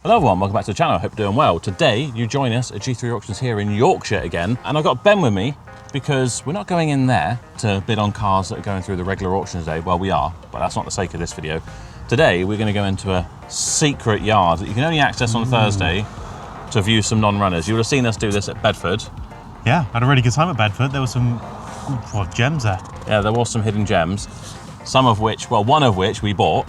Hello everyone, welcome back to the channel. I hope you're doing well. Today you join us at G3 Auctions here in Yorkshire again, and I've got Ben with me because we're not going in there to bid on cars that are going through the regular auctions today. Well, we are, but that's not the sake of this video. Today we're going to go into a secret yard that you can only access on Thursday to view some non-runners. You would have seen us do this at Bedford. Yeah, had a really good time at Bedford. There were some gems there. Yeah, there was some hidden gems, some of which, well, one of which we bought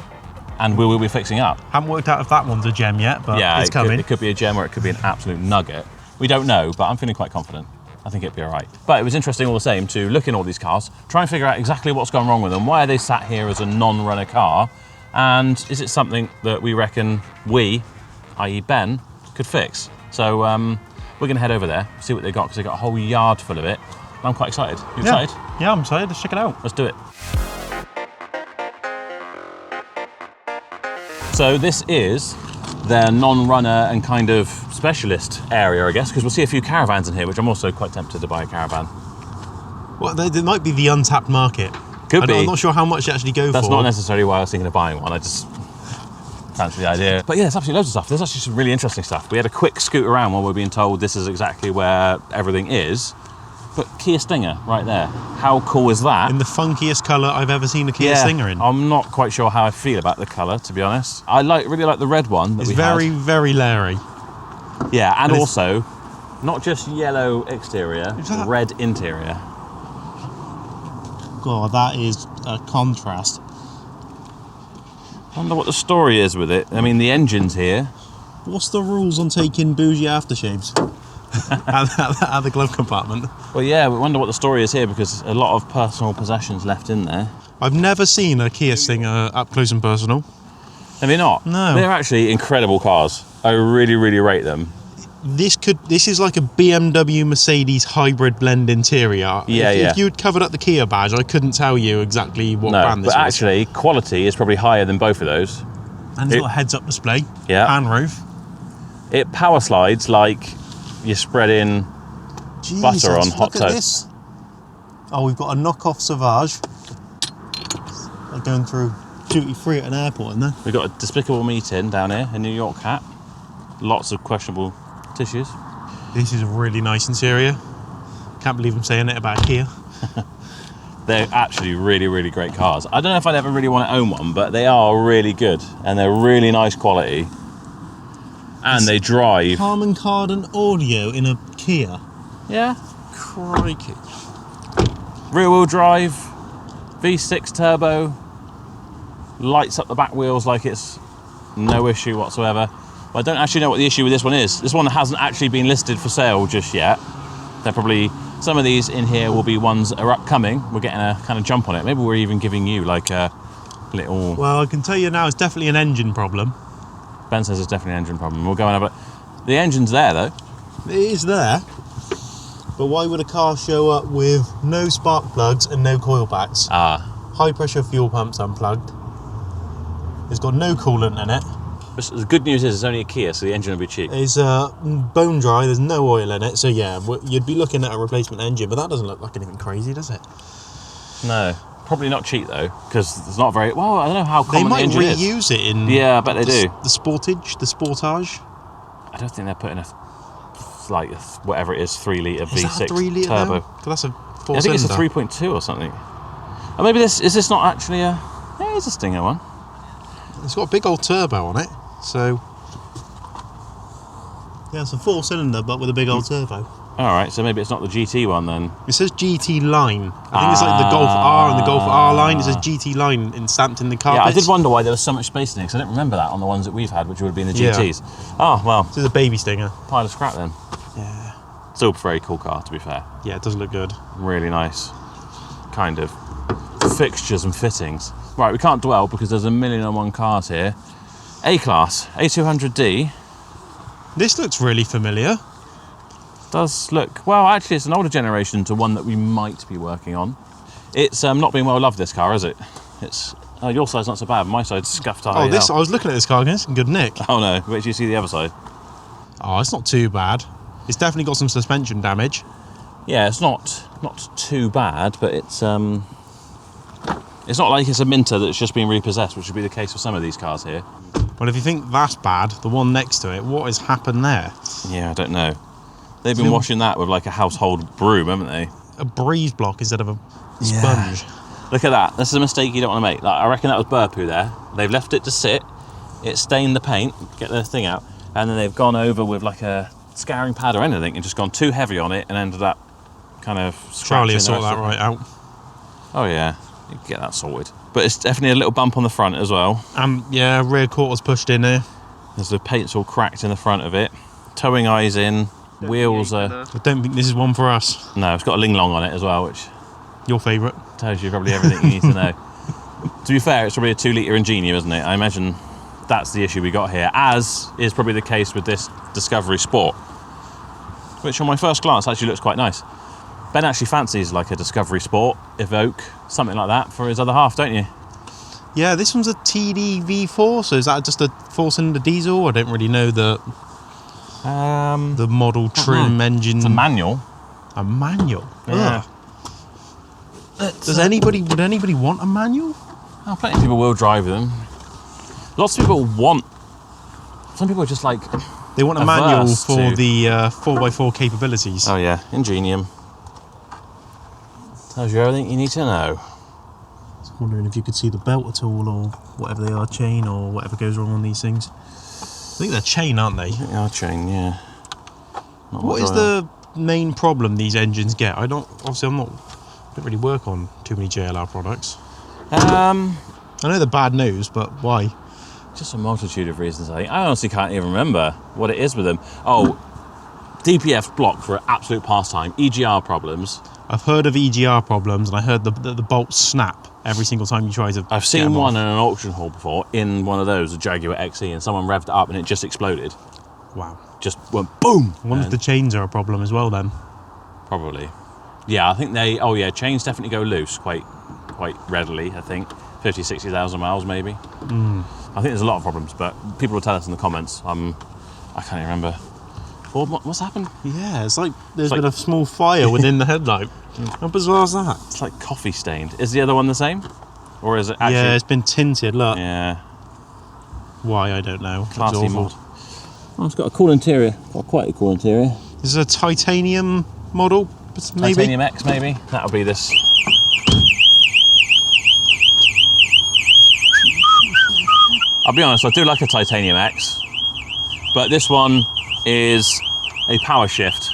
and we will be fixing up. Haven't worked out if that one's a gem yet, but yeah, it's coming. It could be a gem or it could be an absolute nugget. We don't know, but I'm feeling quite confident. I think it'd be all right. But it was interesting all the same to look in all these cars, try and figure out exactly what's gone wrong with them. Why are they sat here as a non-runner car? And is it something that we reckon we, i.e. Ben, could fix? So we're gonna head over there, see what they got, because they got a whole yard full of it. And I'm quite excited. You excited? Yeah, I'm excited. Let's check it out. Let's do it. So this is their non-runner and kind of specialist area, I guess, because we'll see a few Caravans in here, which I'm also quite tempted to buy a Caravan. Well, there might be the untapped market. Could be. I'm not sure how much they actually go for. That's not necessarily why I was thinking of buying one. I just fancy the idea. But yeah, there's absolutely loads of stuff. There's actually some really interesting stuff. We had a quick scoot around while we were being told this is exactly where everything is. But Kia Stinger right there. How cool is that? In the funkiest colour I've ever seen a Kia Stinger in. I'm not quite sure how I feel about the colour, to be honest. I really like the red one that it's very Larry. Yeah, and also, not just yellow exterior, red interior. God, that is a contrast. I wonder what the story is with it. I mean, the engine's here. What's the rules on taking bougie aftershaves? At the glove compartment. Well, yeah, we wonder what the story is here because a lot of personal possessions left in there. I've never seen a Kia Stinger up close and personal. Have you not? No. They're actually incredible cars. I really, really rate them. This is like a BMW Mercedes hybrid blend interior. Yeah, if you'd covered up the Kia badge, I couldn't tell you exactly what brand this was. But actually, quality is probably higher than both of those. And it's got a heads-up display. Yeah. Pan roof. It power slides like you're spreading butter on hot toast. This. Oh, we've got a knockoff Sauvage. They're going through duty-free at an airport, isn't there? We've got a Despicable Me tin down here, a New York hat. Lots of questionable tissues. This is a really nice interior. Can't believe I'm saying it about Kia. They're actually really, really great cars. I don't know if I'd ever really want to own one, but they are really good and they're really nice quality. And they drive. Harman Kardon audio in a Kia. Yeah. Crikey. Rear wheel drive, V6 turbo, lights up the back wheels like it's no issue whatsoever. But I don't actually know what the issue with this one is. This one hasn't actually been listed for sale just yet. They're probably, some of these in here will be ones that are upcoming. We're getting a kind of jump on it. Maybe we're even giving you like a little... Well, I can tell you now it's definitely an engine problem. Ben says it's definitely an engine problem. We'll go and have a... The engine's there though. It is there. But why would a car show up with no spark plugs and no coil packs? High pressure fuel pumps unplugged. It's got no coolant in it. The good news is it's only a Kia, so the engine will be cheap. It's bone dry, there's no oil in it. So yeah, you'd be looking at a replacement engine, but that doesn't look like anything crazy, does it? No. Probably not cheap though, because it's not very... Well, I don't know how common the engine is. They might reuse it in... Yeah, I bet they do. The Sportage, the Sportage. I don't think they're putting like whatever it is, 3 litre V6 that a 3 litre turbo. Though? That's a 4-cylinder. I think it's a 3.2 or something. Or maybe is this not actually a... Yeah, it's a Stinger one. It's got a big old turbo on it, so... Yeah, it's a 4-cylinder, but with a big old turbo. All right, so maybe it's not the GT one then. It says GT line. I think it's like the Golf R and the Golf R line. It says GT line stamped in the car. Yeah, I did wonder why there was so much space in it, because I didn't remember that on the ones that we've had, which would have been the GTs. Oh, well. This is a baby Stinger. Pile of scrap then. Yeah. Still a very cool car, to be fair. Yeah, it does look good. Really nice kind of fixtures and fittings. Right, we can't dwell because there's 1,000,001 cars here. A-Class, A200D. This looks really familiar. Does look, well, actually it's an older generation to one that we might be working on. It's not been well loved, this car, is it? It's your side's not so bad, my side's scuffed to high. I was looking at this car again, it's in good nick. Oh no, wait till you see the other side. Oh, it's not too bad. It's definitely got some suspension damage. Yeah, it's not too bad, but it's not like it's a Minter that's just been repossessed, which would be the case with some of these cars here. Well, if you think that's bad, the one next to it, what has happened there? Yeah, I don't know. They've been washing that with like a household broom, haven't they? A breeze block instead of a sponge. Look at that. This is a mistake you don't want to make. Like, I reckon that was burr poo there. They've left it to sit. It stained the paint, get the thing out, and then they've gone over with like a scouring pad or anything and just gone too heavy on it and ended up kind of scratching. Charlie will sort that right out. Oh yeah, you can get that sorted. But it's definitely a little bump on the front as well. Yeah, rear quarter's pushed in there. There's the paint's all cracked in the front of it. Towing eyes in. Wheels are... I don't think this is one for us. No, it's got a ling long on it as well, which... Your favourite. Tells you probably everything you need to know. To be fair, it's probably a 2-litre Ingenium, isn't it? I imagine that's the issue we got here, as is probably the case with this Discovery Sport, which on my first glance actually looks quite nice. Ben actually fancies like a Discovery Sport, Evoque, something like that for his other half, don't you? Yeah, this one's a TD V4, so is that just a 4-cylinder diesel? I don't really know the model, trim, engine. It's a manual. A manual? Yeah. Would anybody want a manual? Oh, plenty of people will drive them. Lots of people want... Some people are just like... They want a manual for the 4x4 capabilities. Oh yeah, Ingenium. Tells you everything you need to know. I was wondering if you could see the belt at all, or whatever they are, chain, or whatever goes wrong on these things. I think they're chain, aren't they? I think they are chain, yeah. What is the main problem these engines get? I don't really work on too many JLR products. I know they're bad news, but why? Just a multitude of reasons, I think. I honestly can't even remember what it is with them. Oh, DPF's blocked for absolute pastime. EGR problems. I've heard of EGR problems, and I heard the bolts snap every single time you try to. I've seen one in an auction hall before, in one of those, a Jaguar XE, and someone revved it up and it just exploded. Wow. Just went boom! I wonder if the chains are a problem as well then. Probably. Yeah, I think they... Oh yeah, chains definitely go loose quite readily, I think. 50, 60,000 miles maybe. I think there's a lot of problems, but people will tell us in the comments. I can't even remember. What's happened? Yeah, it's like there's been a small fire within the headlight. How bizarre is that? It's like coffee stained. Is the other one the same? Or is it actually... Yeah, it's been tinted, look. Yeah. Why, I don't know. Classy mod. Oh, it's got a cool interior. Got quite a cool interior. This is a titanium model, maybe? Titanium X, maybe? That'll be this. I'll be honest, I do like a Titanium X, but this one is a power shift.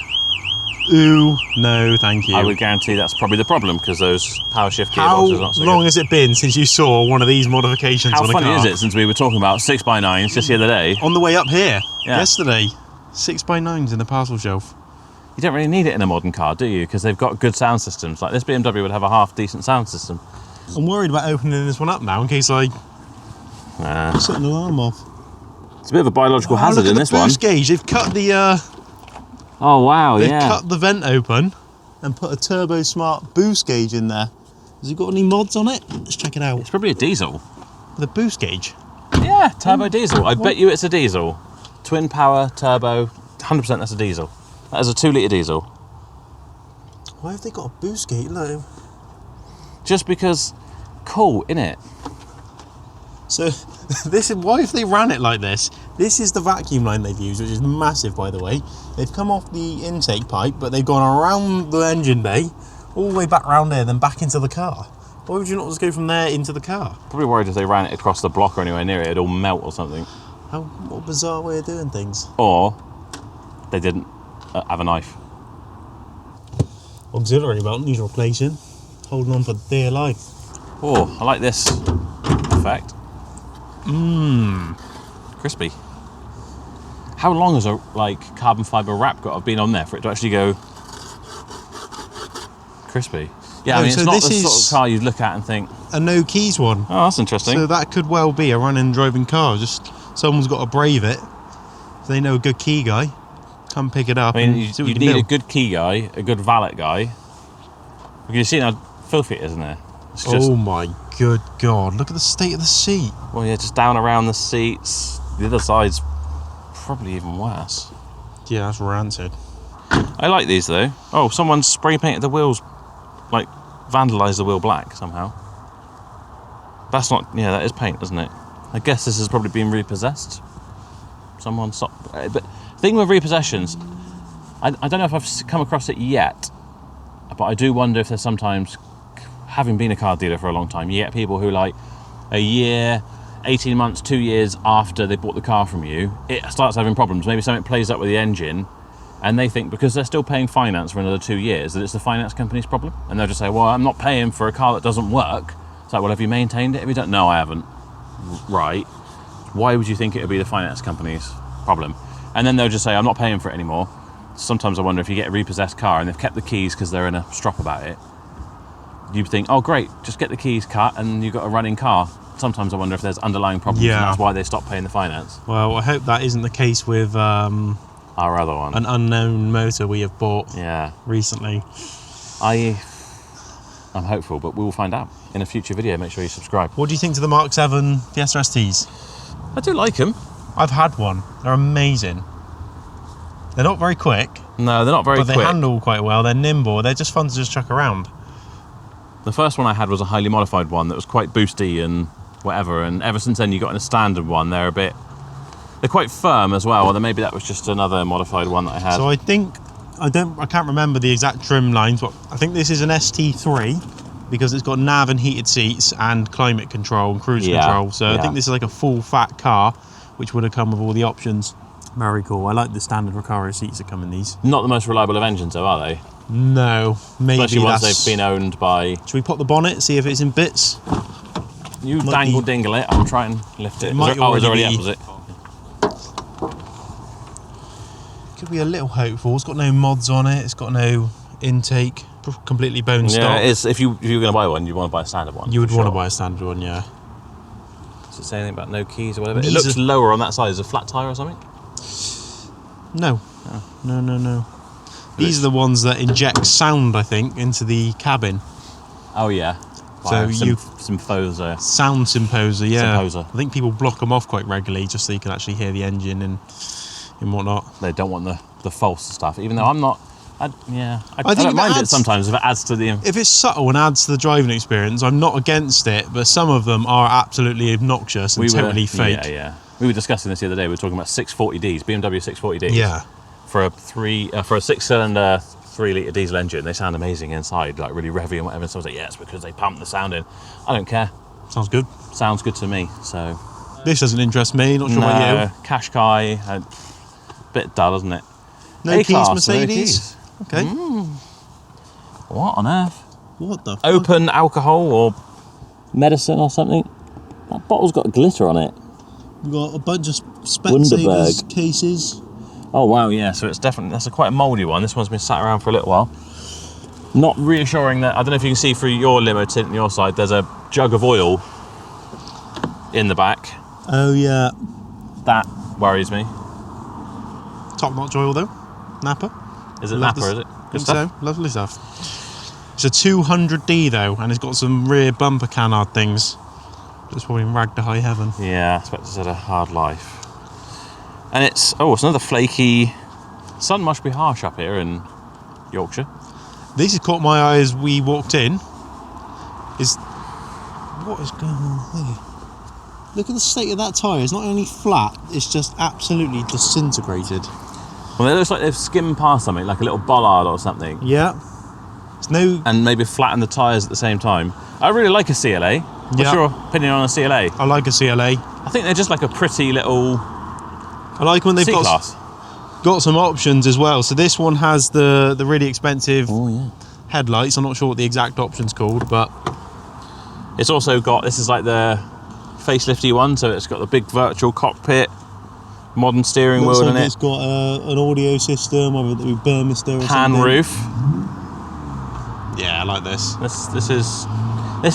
Ooh, no, thank you. I would guarantee that's probably the problem, because those power shift gearboxes are not so good. How long has it been since you saw one of these modifications on a car? How funny is it since we were talking about 6x9s just the other day? On the way up here, yesterday. 6x9s in the parcel shelf. You don't really need it in a modern car, do you? Because they've got good sound systems. Like this BMW would have a half-decent sound system. I'm worried about opening this one up now in case I set an alarm off. It's a bit of a biological hazard in this one. Look at the boost gauge. They've cut the... Oh wow, They've cut the vent open and put a Turbo Smart boost gauge in there. Has it got any mods on it? Let's check it out. It's probably a diesel. The boost gauge? Yeah, turbo diesel. I bet you it's a diesel. Twin power, turbo, 100% that's a diesel. That is a 2-litre diesel. Why have they got a boost gauge? Look. Just because, cool, innit? So, this is why if they ran it like this. This is the vacuum line they've used, which is massive, by the way. They've come off the intake pipe, but they've gone around the engine bay, all the way back round there, then back into the car. Why would you not just go from there into the car? Probably worried if they ran it across the block or anywhere near it, it'd all melt or something. What a bizarre way of doing things. Or they didn't have a knife. Auxiliary belt needs replacing. Holding on for dear life. Oh, I like this effect. Crispy. How long has a carbon fibre wrap got to have been on there for it to actually go crispy? Yeah, I mean, it's not the sort of car you'd look at and think... A no keys one. Oh, that's interesting. So that could well be a running driving car. Just someone's got to brave it. If they know a good key guy, come pick it up. I mean, you need a good key guy, a good valet guy. You see how filthy it is in there. It's just, oh my good God, look at the state of the seat. Well, yeah, just down around the seats. The other side's probably even worse. Yeah, that's rancid. I like these though. Oh, someone spray painted the wheels, vandalised the wheel black somehow. That's not, that is paint, isn't it? I guess this has probably been repossessed. Someone stopped. But the thing with repossessions, I don't know if I've come across it yet, but I do wonder if there's sometimes, having been a car dealer for a long time, you get people who like a year, 18 months, 2 years after they bought the car from you, it starts having problems. Maybe something plays up with the engine, and they think because they're still paying finance for another 2 years that it's the finance company's problem. And they'll just say, well, I'm not paying for a car that doesn't work. It's like, well, have you maintained it? If you don't, no, I haven't. Right. Why would you think it would be the finance company's problem? And then they'll just say, I'm not paying for it anymore. Sometimes I wonder if you get a repossessed car and they've kept the keys because they're in a strop about it. You think, oh great, just get the keys cut and you've got a running car. Sometimes I wonder if there's underlying problems and that's why they stop paying the finance. Well, I hope that isn't the case with our other one. An unknown motor we have bought recently. I'm hopeful, but we will find out in a future video. Make sure you subscribe. What do you think to the Mark 7 Fiesta STs? I do like them. I've had one. They're amazing. They're not very quick. No, they're not very quick. But they handle quite well. They're nimble. They're just fun to just chuck around. The first one I had was a highly modified one that was quite boosty and whatever, and ever since then you got in a standard one. They're quite firm as well, or maybe that was just another modified one that I had. So I think, I can't remember the exact trim lines, but I think this is an ST3 because it's got nav and heated seats and climate control and cruise control. So I think this is like a full fat car, which would have come with all the options. Very cool. I like the standard Recaro seats that come in these. Not the most reliable of engines though, are they? No, maybe. Especially once they've been owned by... Should we pop the bonnet, see if it's in bits? You dingle it, I'll try and lift it. It's already up, was it? Could be a little hopeful. It's got no mods on it, it's got no intake, completely bone stock. Yeah, it is. If you're going to buy one, you want to buy a standard one. You would want to buy a standard one, yeah. Does it say anything about no keys or whatever? It looks lower on that side. Is it a flat tyre or something? No. Oh. No. These are the ones that inject sound, I think, into the cabin. Oh, yeah. So Symposer. Sound Symposer, yeah. Symposer. I think people block them off quite regularly just so you can actually hear the engine and whatnot. They don't want the false stuff, even though I'm not... I don't mind it sometimes if it adds to the... If it's subtle and adds to the driving experience, I'm not against it, but some of them are absolutely obnoxious and totally fake. Yeah. We were discussing this the other day. We were talking about 640Ds, BMW 640Ds. Yeah. For a 6-cylinder 3-litre diesel engine, they sound amazing inside, like really revvy and whatever. And someone's like, yeah, it's because they pump the sound in. I don't care. Sounds good. Sounds good to me, so... This doesn't interest me, not sure about you. Qashqai, a bit dull, isn't it? No keys, Mercedes? Okay. What on earth? What the fuck? Open alcohol or medicine or something? That bottle's got glitter on it. We've got a bunch of Specsavers cases. Oh wow, yeah, so it's definitely, that's quite a mouldy one. This one's been sat around for a little while. Not reassuring that, I don't know if you can see through your limo tint on your side, there's a jug of oil in the back. Oh yeah. That worries me. Top-notch oil though, Napa. Is it Napa, is it? Good stuff. So, lovely stuff. It's a 200D though, and it's got some rear bumper canard things. It's probably ragged to high heaven. Yeah, I expect it's had a hard life. And it's another flaky... Sun must be harsh up here in Yorkshire. This has caught my eye as we walked in. What is going on here? Look at the state of that tyre. It's not only flat, it's just absolutely disintegrated. Well, it looks like they've skimmed past something, like a little bollard or something. Yeah. And maybe flattened the tyres at the same time. I really like a CLA. What's your opinion on a CLA? I like a CLA. I think they're just like a pretty little... I like when they've got some options as well. So this one has the really expensive headlights. I'm not sure what the exact option's called, but... It's also got, this is like the facelifty one, so it's got the big virtual cockpit, modern steering wheel in it. It's got an audio system, whether it be Burmester or pan something. roof. Yeah, I like this. This is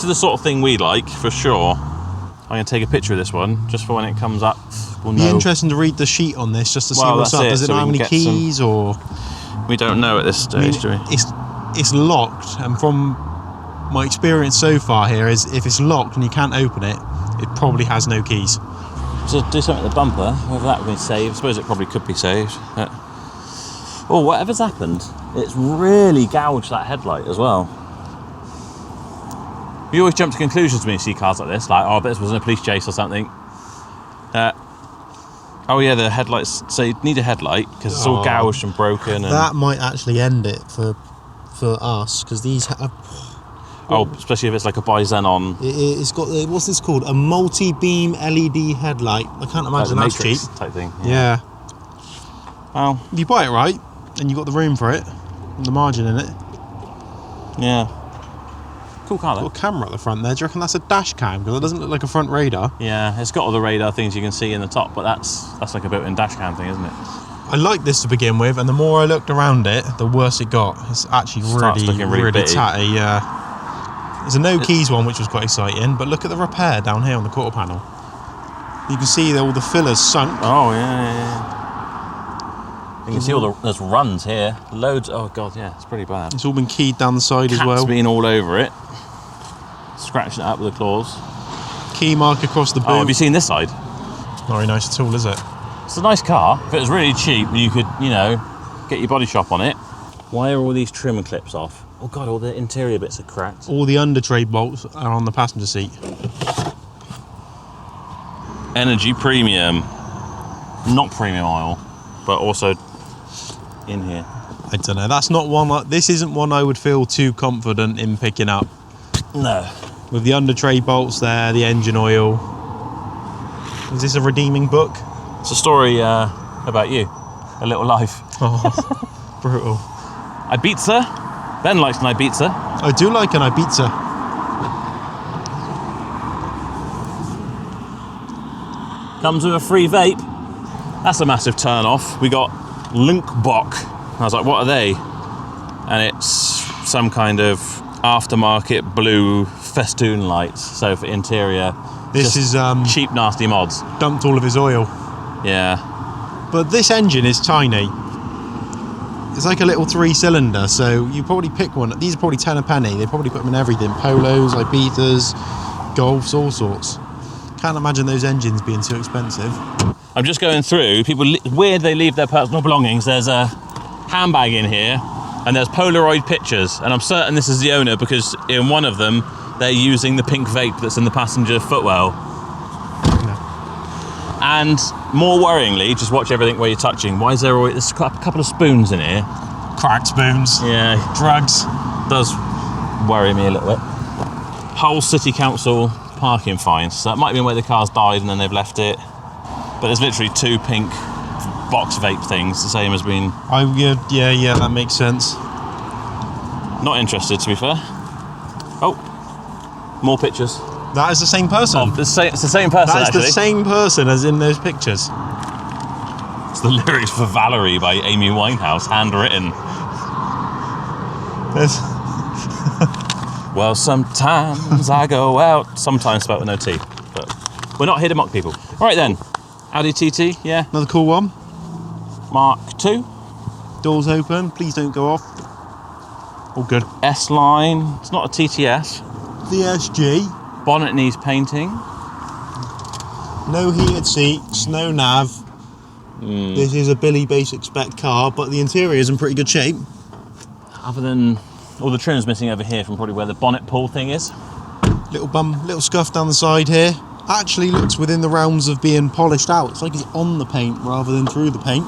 the sort of thing we like, for sure. I'm going to take a picture of this one, just for when it comes up. We'll know. Be interesting to read the sheet on this, just to see what's up. Does it know how many keys, or...? We don't know at this stage, do we? It's locked, and from my experience so far here is if it's locked and you can't open it, it probably has no keys. So do something with the bumper, whether that would be saved. I suppose it probably could be saved. Oh, whatever's happened, it's really gouged that headlight as well. You always jump to conclusions when you see cars like this, like, oh, I bet this was in a police chase or something. Oh yeah, the headlights. So you need a headlight because it's all gouged and broken. And that might actually end it for us, because these have... Oh, especially if it's like a bi-xenon. It's got, what's this called? A multi-beam LED headlight. I can't imagine like that's the cheap. Matrix type thing. Yeah. Well, if you buy it right, and you've got the room for it, and the margin in it. Yeah. Cool car though. Got a camera at the front there. Do you reckon that's a dash cam? Because it doesn't look like a front radar. Yeah, it's got all the radar things you can see in the top, but that's like a built-in dash cam thing, isn't it? I liked this to begin with, and the more I looked around it, the worse it got. It's actually really bitty. tatty. Yeah. There's a no keys one, which was quite exciting, but look at the repair down here on the quarter panel. You can see all the fillers sunk. Oh yeah. You can see all there's runs here, loads. Oh god, yeah, it's pretty bad. It's all been keyed down the side as well. Cat's been all over it, scratching it up with the claws. Key mark across the boot. Oh, have you seen this side? Not very nice at all, is it? It's a nice car. If it was really cheap, you could, get your body shop on it. Why are all these trim clips off? Oh god, all the interior bits are cracked. All the under tray bolts are on the passenger seat. Energy premium, not premium oil, but also in here. I don't know. That's not one. This isn't one I would feel too confident in picking up. No. With the under tray bolts there, the engine oil. Is this a redeeming book? It's a story about you, a little life. Oh, brutal. Ibiza. Ben likes an Ibiza. I do like an Ibiza. Comes with a free vape. That's a massive turn off. We got Lunkbock. I was like, what are they? And it's some kind of aftermarket blue festoon lights. So for interior, this is cheap, nasty mods. Dumped all of his oil. Yeah. But this engine is tiny. It's like a little 3-cylinder, so you probably pick one. These are probably 10 a penny. They probably put them in everything. Polos, Ibizas, Golfs, all sorts. Can't imagine those engines being too expensive. I'm just going through. People, weird they leave their personal belongings. There's a handbag in here, and there's Polaroid pictures. And I'm certain this is the owner, because in one of them, they're using the pink vape that's in the passenger footwell. And more worryingly, just watch everything where you're touching. Why is there always a couple of spoons in here? Cracked spoons. Yeah. Drugs. Does worry me a little bit. Hull City Council parking fines. So that might have been where the car's died and then they've left it. But there's literally 2 pink box vape things, the same as being... Yeah, that makes sense. Not interested, to be fair. Oh, more pictures. That is the same person. Oh, it's the same person, That is actually. the same person as in those pictures. It's the lyrics for Valerie by Amy Winehouse, handwritten. Well, sometimes I go out. Sometimes spelled with no T. But we're not here to mock people. All right then. Audi TT, yeah. Another cool one. Mark II. Doors open. Please don't go off. All good. S-Line. It's not a TTS. The SG. Bonnet needs painting. No heated seats, no nav. This is a Billy basic spec car, but the interior is in pretty good shape. Other than all the trim's missing over here from probably where the bonnet pull thing is. Little scuff down the side here. Actually looks within the realms of being polished out. It's like it's on the paint rather than through the paint.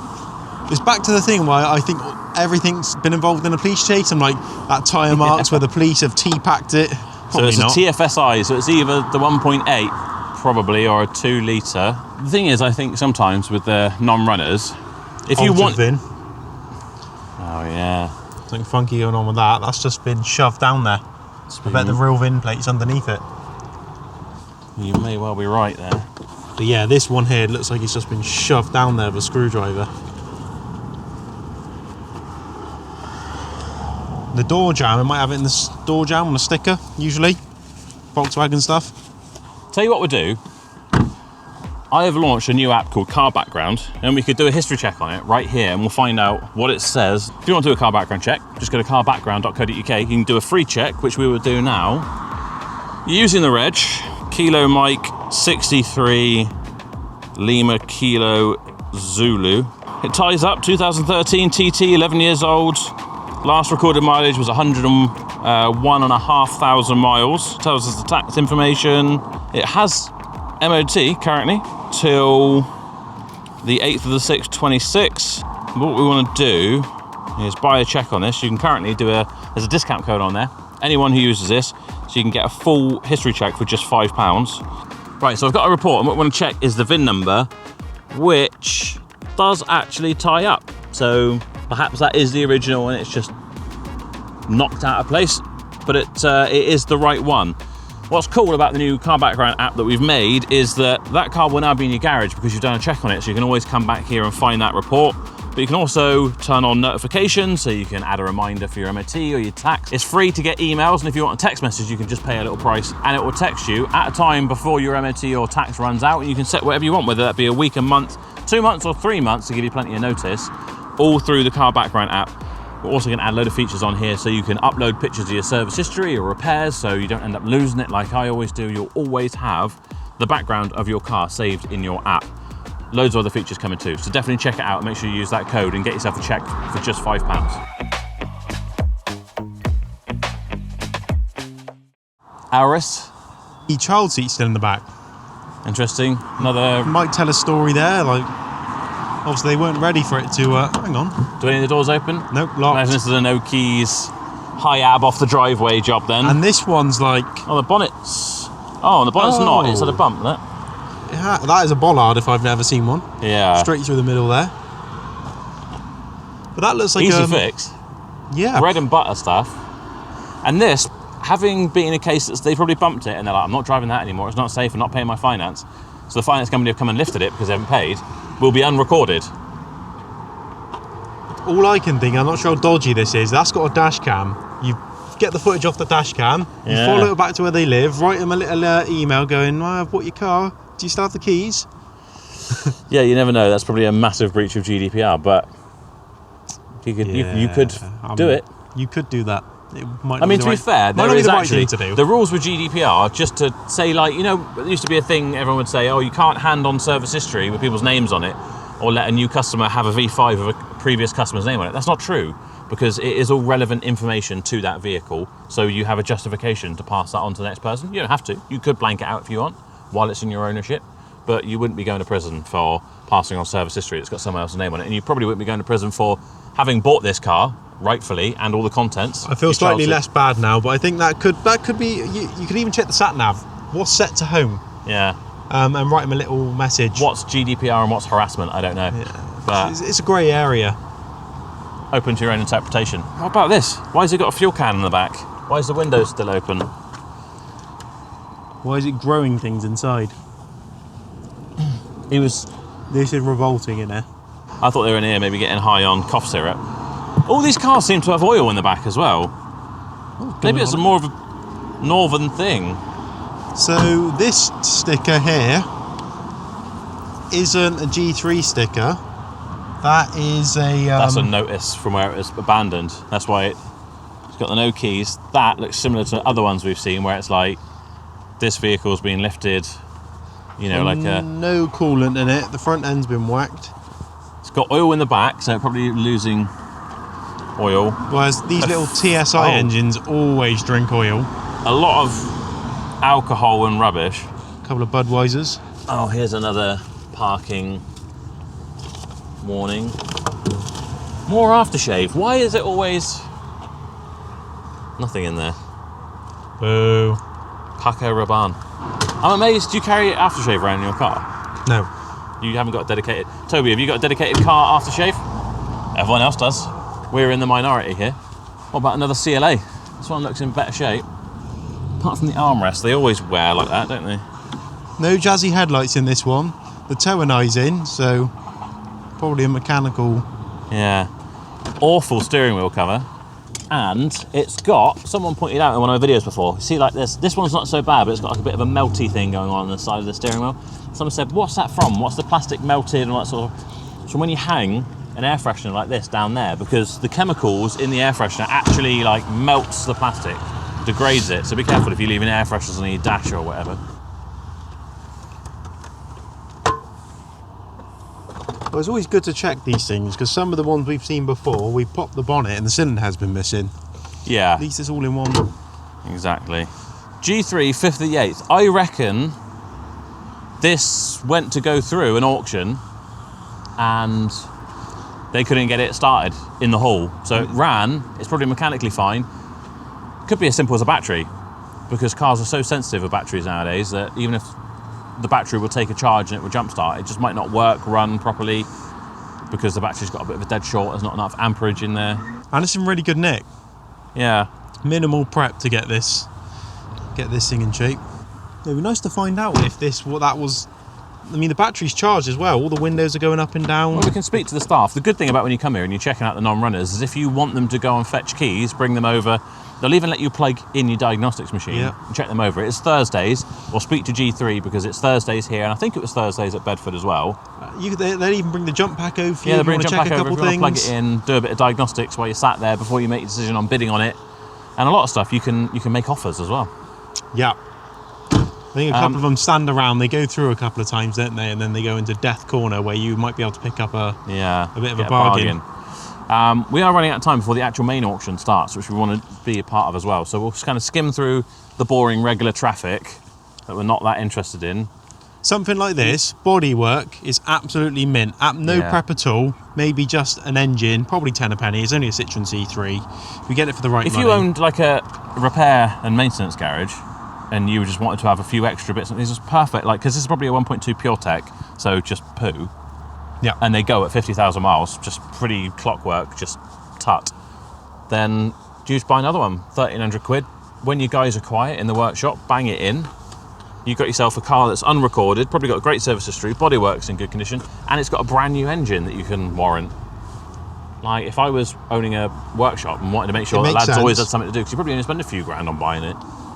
It's back to the thing where I think everything's been involved in a police chase, and like that tyre marks where the police have T-packed it. So it's a TFSI, so it's either the 1.8 probably or a 2 litre. The thing is, I think sometimes with the non-runners, if you want... Vin. Oh yeah. Something funky going on with that. That's just been shoved down there. I bet the real VIN plate's underneath it. You may well be right there. But yeah, this one here looks like it's just been shoved down there with a screwdriver. The door jamb, it might have it in the door jamb on a sticker, usually. Volkswagen stuff. Tell you what we'll do. I have launched a new app called Car Background, and we could do a history check on it right here, and we'll find out what it says. If you want to do a car background check, just go to carbackground.co.uk. You can do a free check, which we will do now. You're using the reg, Kilo Mike 63 Lima Kilo Zulu. It ties up 2013 TT, 11 years old. Last recorded mileage was 101,500 miles. Tells us the tax information. It has MOT currently, till the 8th of the 6th, 26. What we want to do is buy a check on this. You can currently do there's a discount code on there. Anyone who uses this, so you can get a full history check for just £5. Right, so I've got a report, and what we want to check is the VIN number, which does actually tie up. So perhaps that is the original and it's just knocked out of place, but it is the right one. What's cool about the new car background app that we've made is that car will now be in your garage because you've done a check on it, so you can always come back here and find that report. But you can also turn on notifications, so you can add a reminder for your MOT or your tax. It's free to get emails, and if you want a text message, you can just pay a little price and it will text you at a time before your MOT or tax runs out, and you can set whatever you want, whether that be a week, a month, 2 months or 3 months, to give you plenty of notice, all through the car background app. We're also going to add a load of features on here, so you can upload pictures of your service history or repairs, so you don't end up losing it like I always do. You'll always have the background of your car saved in your app. Loads of other features coming too, so definitely check it out and make sure you use that code and get yourself a check for just £5. Auris. The child seat's still in the back. Interesting. Another. Might tell a story there, like, obviously they weren't ready for it to, hang on. Do any of the doors open? Nope, locked. Imagine this is a no keys, high ab off the driveway job then. And this one's like... Oh, the bonnet's... Oh, the bonnet's not, it's at a bump, isn't it? Yeah, that is a bollard if I've never seen one. Yeah. Straight through the middle there. But that looks like easy fix. Yeah. Bread and butter stuff. And this, having been a case that they probably bumped it and they're like, I'm not driving that anymore, it's not safe, I'm not paying my finance. So the finance company have come and lifted it because they haven't paid, will be unrecorded. All I can think, I'm not sure how dodgy this is, that's got a dash cam. You get the footage off the dash cam, you follow it back to where they live, write them a little email going, well, I've bought your car, do you still have the keys? Yeah, you never know, that's probably a massive breach of GDPR, but you could, you could do it. You could do that. It might I mean, to be fair, there is actually to do. The rules with GDPR, just to say, like, you know, it used to be a thing, everyone would say, oh, you can't hand on service history with people's names on it, or let a new customer have a V5 of a previous customer's name on it. That's not true, because it is all relevant information to that vehicle, so you have a justification to pass that on to the next person. You don't have to. You could blank it out if you want, while it's in your ownership, but you wouldn't be going to prison for passing on service history that's got someone else's name on it, and you probably wouldn't be going to prison for having bought this car rightfully and all the contents. I feel slightly less bad now, but I think that could be. You could even check the sat nav. What's set to home? Yeah. And write them a little message. What's GDPR and what's harassment? I don't know. Yeah. But it's a grey area. Open to your own interpretation. What about this? Why has it got a fuel can in the back? Why is the window still open? Why is it growing things inside? This is revolting in there. I thought they were in here maybe getting high on cough syrup. All these cars seem to have oil in the back as well. Maybe it's more of a northern thing. So this sticker here isn't a G3 sticker. That is a... That's a notice from where it was abandoned. That's why it's got the no keys. That looks similar to other ones we've seen where it's like, this vehicle's been lifted, you know, like a... No coolant in it. The front end's been whacked. It's got oil in the back, so probably losing oil. Whereas these little TSI engines always drink oil. A lot of alcohol and rubbish. A couple of Budweisers. Oh, here's another parking warning. More aftershave. Why is it always... Nothing in there. Boo. Paco Rabanne. I'm amazed, do you carry aftershave around in your car? No. You haven't got a dedicated... Toby, have you got a dedicated car aftershave? Everyone else does. We're in the minority here. What about another CLA? This one looks in better shape. Apart from the armrest, they always wear like that, don't they? No jazzy headlights in this one. The tow and eye's in, so probably a mechanical. Yeah. Awful steering wheel cover. And it's got, someone pointed out in one of my videos before, see like this one's not so bad, but it's got like a bit of a melty thing going on the side of the steering wheel. Someone said, what's that from? What's the plastic melted and all that sort of... So when you hang an air freshener like this down there, because the chemicals in the air freshener actually like melts the plastic, degrades it, so be careful if you leave an air freshener on your dash or whatever. Well, it's always good to check these things, because some of the ones we've seen before, we popped the bonnet and the cylinder has been missing. Yeah. At least it's all in one. Exactly. G3, 5th of the 8th. I reckon This went to go through an auction and they couldn't get it started in the hall. So it ran, it's probably mechanically fine. Could be as simple as a battery, because cars are so sensitive with batteries nowadays that even if the battery will take a charge and it will jump start, it just might not work, run properly, because the battery's got a bit of a dead short, there's not enough amperage in there. And it's in really good nick. Yeah. Minimal prep to get this thing in shape. It'd be nice to find out if what that was. I mean, the battery's charged as well. All the windows are going up and down. Well, we can speak to the staff. The good thing about when you come here and you're checking out the non-runners is if you want them to go and fetch keys, bring them over. They'll even let you plug in your diagnostics machine and check them over. It's Thursdays. We'll speak to G3 because it's Thursdays here, and I think it was Thursdays at Bedford as well. They'll even bring the jump pack over for you. Yeah, they'll bring the jump pack over if you want to plug it in, do a bit of diagnostics while you're sat there before you make your decision on bidding on it. And a lot of stuff you can make offers as well. Yeah. I think a couple of them stand around, they go through a couple of times, don't they? And then they go into death corner where you might be able to pick up a bit of a bargain. We are running out of time before the actual main auction starts, which we want to be a part of as well. So we'll just kind of skim through the boring regular traffic that we're not that interested in. Something like this, bodywork is absolutely mint. No prep at all, maybe just an engine, probably 10 a penny. It's only a Citroen C3. We get it for the right money. If you owned like a repair and maintenance garage, and you just wanted to have a few extra bits, and this is perfect, like, because this is probably a 1.2 pure tech, so just poo. Yeah. And they go at 50,000 miles, just pretty clockwork, just tut. Then you just buy another one, 1,300 quid. When you guys are quiet in the workshop, bang it in. You've got yourself a car that's unrecorded, probably got a great service history, bodywork's in good condition, and it's got a brand new engine that you can warrant. Like, if I was owning a workshop and wanted to make sure that lads always had something to do, because you probably only spend a few grand on buying it.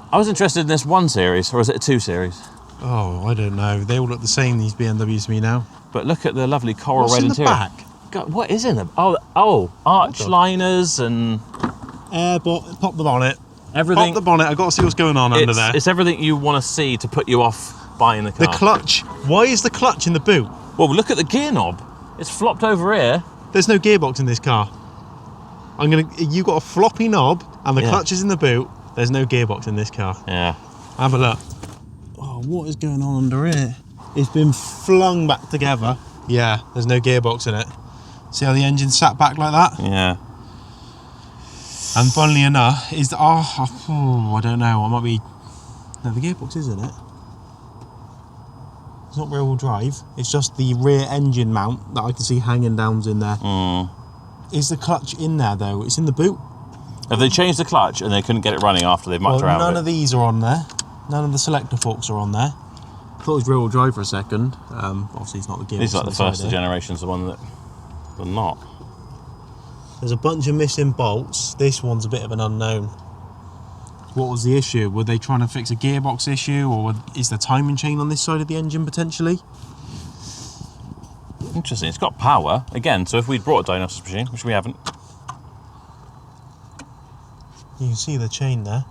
I was interested in this 1 Series, or is it a 2 Series? Oh, I don't know. They all look the same, these BMWs to me now. But look at the lovely coral red interior. What's in the back? God, what is in them? Oh, arch liners and... pop the bonnet. Everything. Pop the bonnet, I've got to see what's going on under there. It's everything you want to see to put you off buying the car. The clutch. Why is the clutch in the boot? Well, look at the gear knob. It's flopped over here. There's no gearbox in this car. You've got a floppy knob and the clutch is in the boot. There's no gearbox in this car. Yeah. Have a look. Oh, what is going on under here? It's been flung back together. Yeah, there's no gearbox in it. See how the engine's sat back like that? Yeah. And funnily enough, I don't know, I might be... No, the gearbox is in it. It's not rear-wheel drive. It's just the rear engine mount that I can see hanging down in there. Is the clutch in there, though? It's in the boot. Have they changed the clutch and they couldn't get it running after they've mucked around with it? None of these are on there. None of the selector forks are on there. I thought it was rear-wheel drive for a second. Obviously, it's not the gearbox. These are like the first generations, the one that are not. There's a bunch of missing bolts. This one's a bit of an unknown. What was the issue? Were they trying to fix a gearbox issue, or is the timing chain on this side of the engine potentially? Interesting. It's got power again. So if we'd brought a diagnostics machine, which we haven't, you can see the chain there.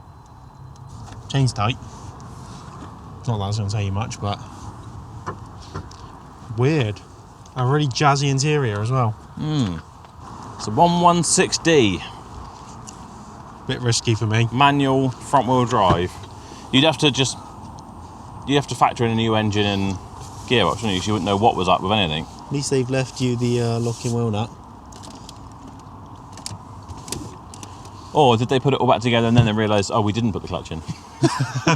Chain's tight. Not that I was going to tell you much, but weird. A really jazzy interior as well. It's a 116D. Bit risky for me. Manual front-wheel drive. You'd have to factor in a new engine and gearbox, wouldn't you? 'Cause you wouldn't know what was up with anything. At least they've left you the locking wheel nut. Or did they put it all back together and then they realised, oh, we didn't put the clutch in?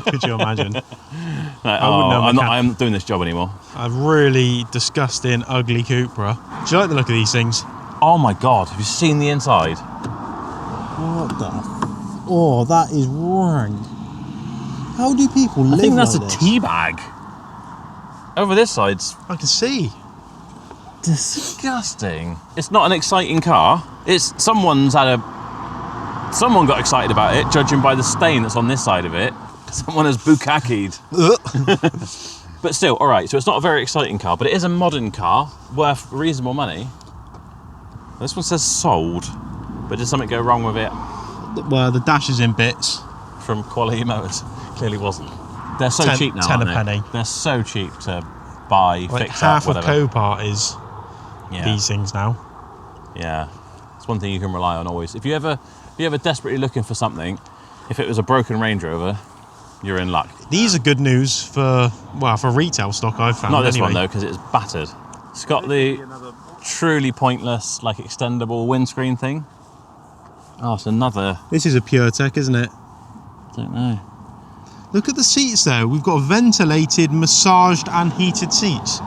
Could you imagine? Like, I'm doing this job anymore. A really disgusting, ugly Coupa. Do you like the look of these things? Oh my God, have you seen the inside? What the? Oh, that is wrong. How do people live like this? I think that's a tea bag. Over this side's... I can see. Disgusting. It's not an exciting car. Someone got excited about it, judging by the stain that's on this side of it. Someone has bukkakied. But still, all right, so it's not a very exciting car, but it is a modern car worth reasonable money. This one says sold, but did something go wrong with it? Well, the dash is in bits. From Quality Motors. Clearly wasn't. They're so cheap now, 10 aren't a they? penny. They're so cheap to buy, like fix half up, whatever. of Coupa is these things now. Yeah, it's one thing you can rely on always. If you ever desperately looking for something, if it was a broken Range Rover, you're in luck. These are good news for retail stock, I've found. Not this anyway. one though, because it's battered. It's got the truly pointless, like extendable windscreen thing. Oh, it's another. This is a pure tech, isn't it? Don't know. Look at the seats though. We've got ventilated, massaged and heated seats.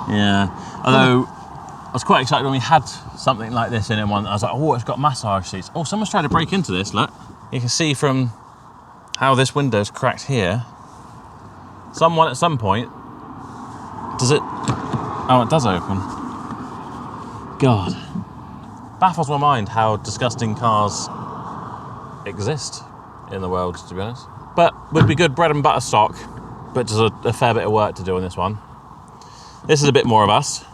Yeah. Although I was quite excited when we had something like this in one. I was like, oh, it's got massage seats. Oh, someone's tried to break into this, look. You can see from how this window's cracked here. Someone at some point, does it? Oh, it does open. God. Baffles my mind how disgusting cars exist in the world, to be honest. But would be good bread and butter stock, but there's a fair bit of work to do on this one. This is a bit more of us.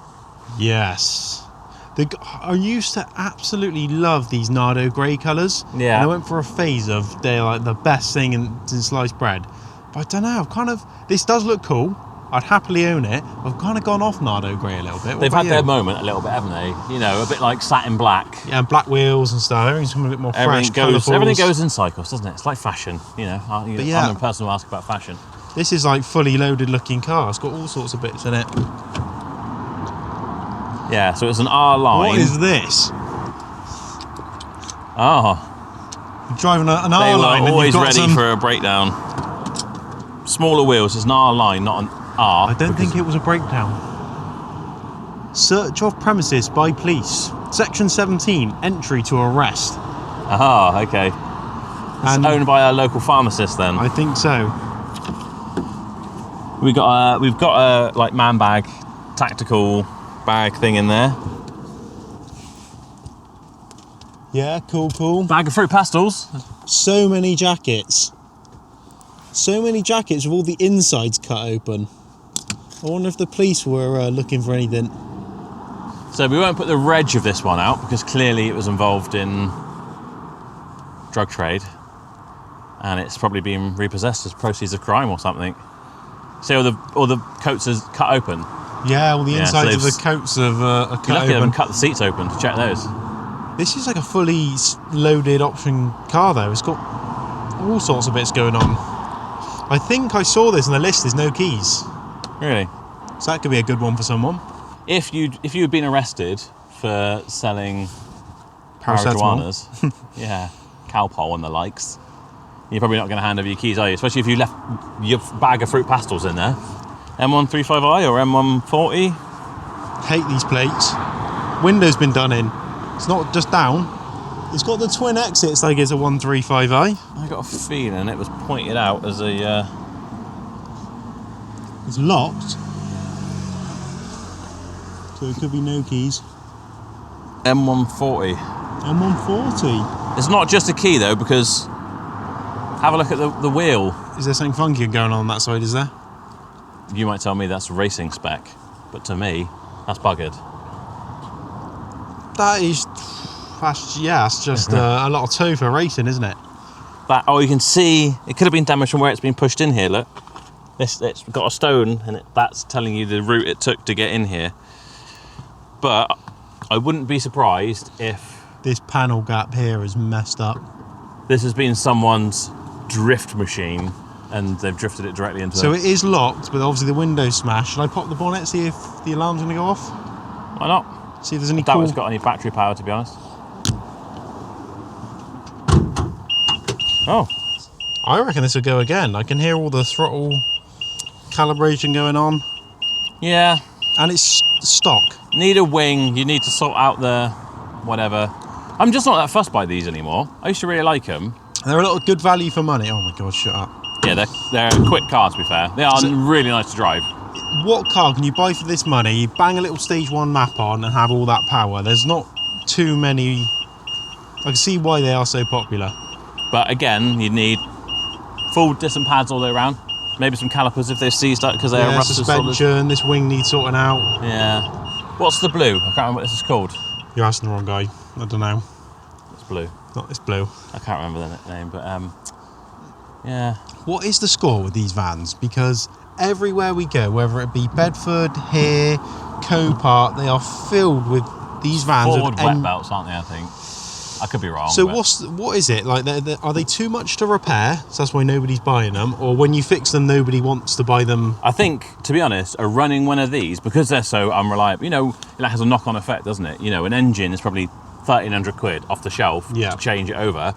Yes. I used to absolutely love these Nardo grey colours. Yeah. And I went for a phase of they're like the best thing in sliced bread. But I don't know, this does look cool. I'd happily own it. I've kind of gone off Nardo grey a little bit. They've had their moment a little bit, haven't they? You know, a bit like satin black. Yeah, and black wheels and stuff. Everything's becoming a bit more fresh, colourful. Everything goes in cycles, doesn't it? It's like fashion, you know. I'm a person who asks about fashion. This is like fully loaded looking car. It's got all sorts of bits in it. Yeah, so it's an R line. What is this? Oh. You're driving an They R line. were always and you've got ready for a breakdown. Smaller wheels, it's an R line, not an R. I don't think it was a breakdown. Search of premises by police. Section 17, entry to arrest. Ah, okay. It's owned by a local pharmacist then. I think so. We've got a like man bag, tactical bag thing in there. Yeah, cool. Bag of fruit pastels. So many jackets. So many jackets with all the insides cut open. I wonder if the police were looking for anything. So we won't put the reg of this one out because clearly it was involved in drug trade and it's probably been repossessed as proceeds of crime or something. See all the coats are cut open. Yeah, all the insides of the coats are cut You're lucky open. they haven't cut the seats open to check those. This is like a fully loaded option car though. It's got all sorts of bits going on. I think I saw this in the list, there's no keys. Really? So that could be a good one for someone. If you had been arrested for selling Paracetamol. marijuanas, yeah, Calpol and the likes, you're probably not going to hand over your keys, are you? Especially if you left your bag of fruit pastels in there. M135i or M140. Hate these plates. Window's been done in. It's not just down. It's got the twin exits like it's a 135i. I got a feeling it was pointed out as a... It's locked. So it could be no keys. M140. M140. It's not just a key though, because have a look at the wheel. Is there something funky going on that side, is there? You might tell me that's racing spec, but to me, that's buggered. That's just a lot of toe for racing, isn't it? You can see it could have been damaged from where it's been pushed in here. Look, it's got a stone, and that's telling you the route it took to get in here. But I wouldn't be surprised if this panel gap here is messed up. This has been someone's drift machine, and they've drifted it directly into. So it is locked, but obviously the window's smashed. Should I pop the bonnet, see if the alarm's going to go off? Why not? See if there's any. I doubt it's got any battery power, to be honest. Oh. I reckon this will go again. I can hear all the throttle calibration going on. Yeah. And it's stock. Need a wing, you need to sort out the whatever. I'm just not that fussed by these anymore. I used to really like them. They're a lot of good value for money. Oh my god, shut up. Yeah, they're a quick car, to be fair. They are really nice to drive. What car can you buy for this money? You bang a little stage 1 map on and have all that power. There's not too many. I can see why they are so popular. But again, you need full disc and pads all the way around. Maybe some calipers if they're seized up because they're rusted. Suspension, this wing needs sorting out. Yeah. What's the blue? I can't remember what this is called. You're asking the wrong guy. I don't know. It's blue. It's blue. I can't remember the name, but yeah. What is the score with these vans? Because everywhere we go, whether it be Bedford, here, Copart, they are filled with these vans. Ford wet belts, aren't they, I think? I could be wrong. So but what is it like? Are they too much to repair? So that's why nobody's buying them, or when you fix them, nobody wants to buy them? I think, to be honest, a running one of these, because they're so unreliable, you know, it has a knock-on effect, doesn't it? You know, an engine is probably 1,300 quid off the shelf to change it over.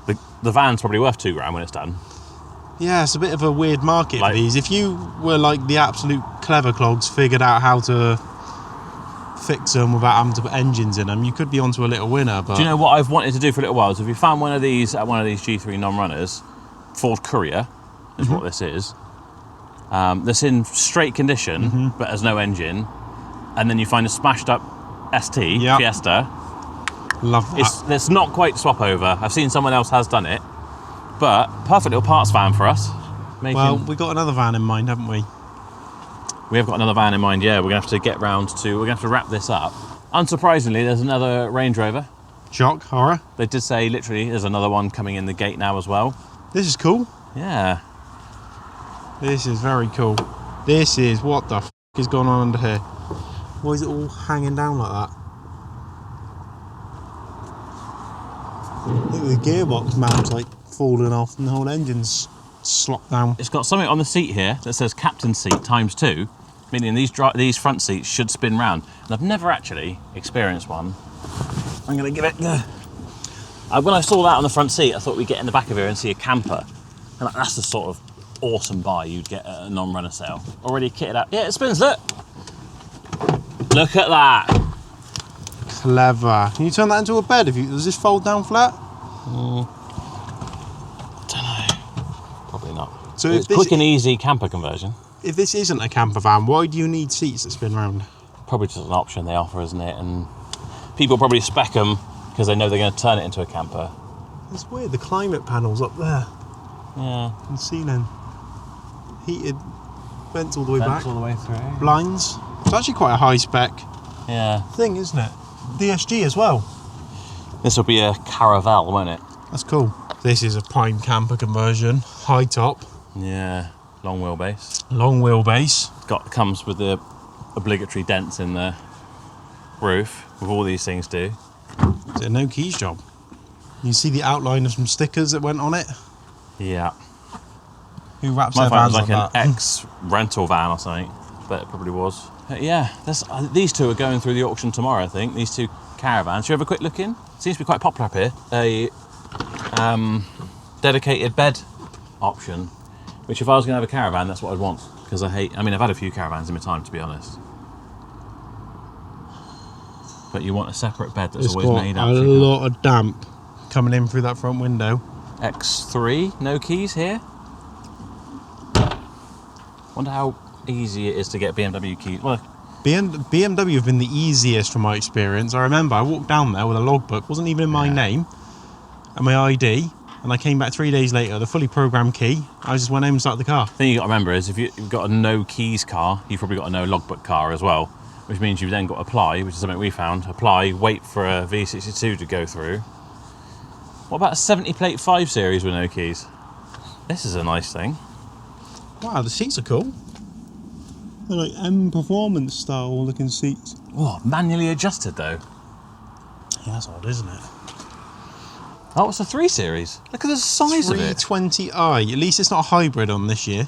The van's probably worth £2,000 when it's done. Yeah, it's a bit of a weird market for these. If you were like the absolute clever clogs, figured out how to fix them without having to put engines in them, you could be onto a little winner. But do you know what I've wanted to do for a little while? Is if you found one of these at one of these G3 non-runners, Ford Courier is what this is. That's in straight condition, but has no engine, and then you find a smashed up ST Fiesta. Love that. It's not quite swap over. I've seen someone else has done it, but perfect little parts van for us. Well, we got another van in mind, haven't we? We have got another van in mind, yeah. We're going to have to get round to... We're going to have to wrap this up. Unsurprisingly, there's another Range Rover. Shock, horror. They did say, literally, there's another one coming in the gate now as well. This is cool. Yeah. This is very cool. This is... What the f*** is going on under here? Why is it all hanging down like that? Look at the gearbox mount's like falling off and the whole engine's slopped down. It's got something on the seat here that says captain seat ×2, meaning these front seats should spin round. And I've never actually experienced one. I'm going to give it... when I saw that on the front seat, I thought we'd get in the back of here and see a camper. And that's the sort of awesome buy you'd get at a non-runner sale. Already kitted out. Yeah, it spins, look! Look at that! Clever. Can you turn that into a bed? Does this fold down flat? Don't know. Probably not. So it's quick and easy camper conversion. If this isn't a camper van, why do you need seats that spin round? Probably just an option they offer, isn't it? And people probably spec them because they know they're going to turn it into a camper. It's weird, the climate panel's up there. Yeah. You can see then. Heated vents all the way back. all the way through. Blinds. It's actually quite a high spec thing, isn't it? DSG as well. This will be a Caravan, won't it? That's cool. This is a prime camper conversion. High top. Yeah. Long wheelbase. Long wheelbase. Comes with the obligatory dents in the roof, with all these things do. It's a no keys job. You see the outline of some stickers that went on it? Yeah. Who wraps My their van was vans like that? an ex-rental van or something, but it probably was. Yeah, these two are going through the auction tomorrow, I think. These two Caravans. Should we have a quick look in? Seems to be quite popular up here. A dedicated bed option, which if I was going to have a Caravan, that's what I'd want. Because I've had a few Caravans in my time, to be honest. But you want a separate bed that's always made up. A lot of damp coming in through that front window. X3, no keys here. Wonder how easy it is to get BMW keys. Well, BMW have been the easiest from my experience. I remember I walked down there with a logbook, wasn't even in my name, and my ID, and I came back 3 days later, the fully programmed key. I just went home and started the car. The thing you got to remember is if you've got a no keys car, you've probably got a no logbook car as well, which means you've then got to apply, which is something we found. Apply, wait for a V62 to go through. What about a 70 plate 5 Series with no keys? This is a nice thing. Wow, the seats are cool. They're like M Performance style looking seats. Oh, manually adjusted though. Yeah, that's odd, isn't it? Oh, it's a 3 Series. Look at the size of it. 320i. At least it's not a hybrid on this year.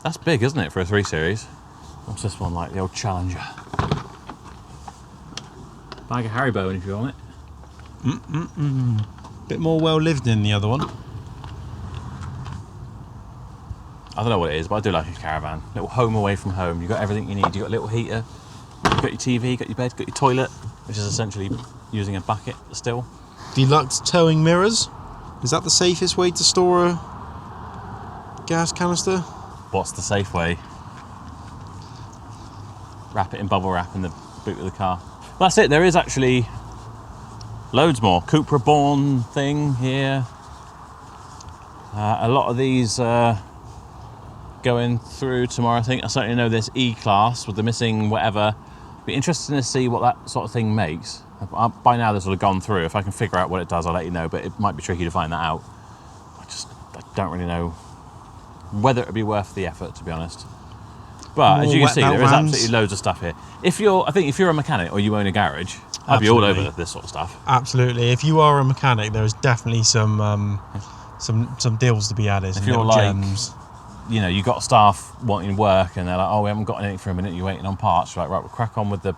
That's big, isn't it, for a 3 Series? What's this one like? The old Challenger. Bag of Haribo if you want it. Bit more well lived in the other one. I don't know what it is, but I do like a Caravan. Little home away from home. You've got everything you need. You've got a little heater, you've got your TV, you've got your bed, you've got your toilet, which is essentially using a bucket still. Deluxe towing mirrors. Is that the safest way to store a gas canister? What's the safe way? Wrap it in bubble wrap in the boot of the car. Well, that's it. There is actually loads more. Coupa Born thing here. A lot of these going through tomorrow, I think. I certainly know this E-Class with the missing whatever. Be interesting to see what that sort of thing makes. By now this will have gone through. If I can figure out what it does, I'll let you know, but it might be tricky to find that out. I don't really know whether it would be worth the effort, to be honest. But as More you can wet see, belt there is vans. absolutely loads of stuff here. I think if you're a mechanic or you own a garage, I'd be all over this sort of stuff. Absolutely. If you are a mechanic, there is definitely some deals to be added. If you're like, you know, you got staff wanting work and they're like, oh, we haven't got anything for a minute, you're waiting on parts. Right, we'll crack on with the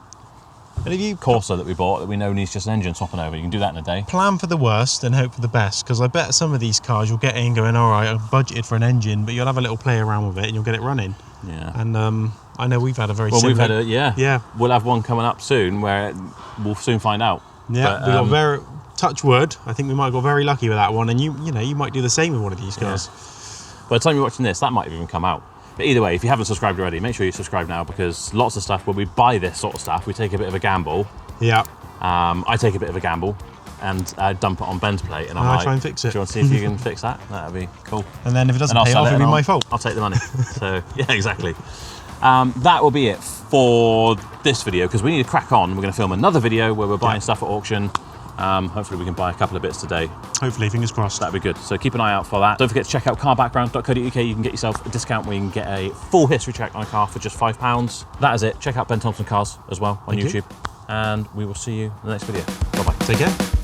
Corsa that we bought that we know needs just an engine swapping over. You can do that in a day. Plan for the worst and hope for the best, because I bet some of these cars you'll get in going, all right, I've budgeted for an engine, but you'll have a little play around with it and you'll get it running. Yeah. And I know we've had a very Well, similar... we've had yeah. We'll have one coming up soon where we'll soon find out. Yeah, but, we got very... Touch wood, I think we might have got very lucky with that one, and you know, you might do the same with one of these cars. Yeah. By the time you're watching this, that might have even come out. But either way, if you haven't subscribed already, make sure you subscribe now, because lots of stuff, when we buy this sort of stuff, we take a bit of a gamble. Yeah. I take a bit of a gamble and dump it on Ben's plate, and I'm like, try and fix it. Do you want to see if you can fix that? That'd be cool. And then if it doesn't I'll pay sell off, it it'll be and my fault. I'll take the money. So, yeah, exactly. That will be it for this video, because we need to crack on. We're going to film another video where we're buying stuff at auction. Hopefully we can buy a couple of bits today. Hopefully, fingers crossed. That'd be good. So keep an eye out for that. Don't forget to check out carbackground.co.uk. You can get yourself a discount where you can get a full history check on a car for just £5. That is it. Check out Ben Thompson Cars as well on YouTube. And we will see you in the next video. Bye-bye. Take care.